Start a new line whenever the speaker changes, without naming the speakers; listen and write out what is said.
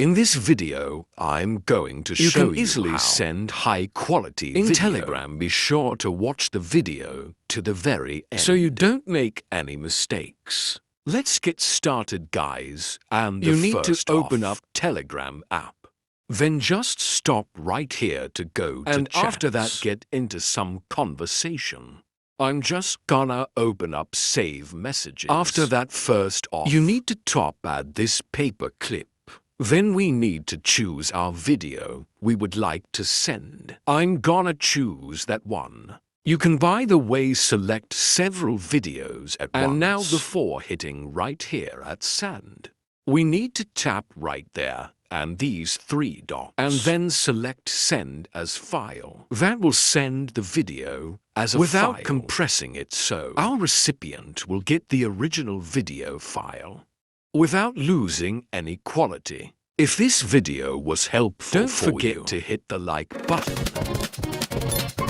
In this video, I'm going to show you
can easily
how
send
high-quality
in
video.
Telegram.
Be sure to watch the video to the very end
so you
don't make any mistakes. Let's get started, guys. And
You need to
open
off.
up Telegram app. Then just stop right here to go to
And
after that
chats.
get into some conversation. I'm just gonna open up Save Messages. After that first off, you need to add this paper clip. Then we need to choose our video we would like to send. I'm gonna choose that one. You can, by the way, select several videos at once. And now before hitting right here at Send, we need to tap right there and these three dots, and then select Send as File. That will send the video as a without
file.
compressing it, so our recipient will get the original video file without losing any quality. If this video was helpful, don't forget to hit the like button.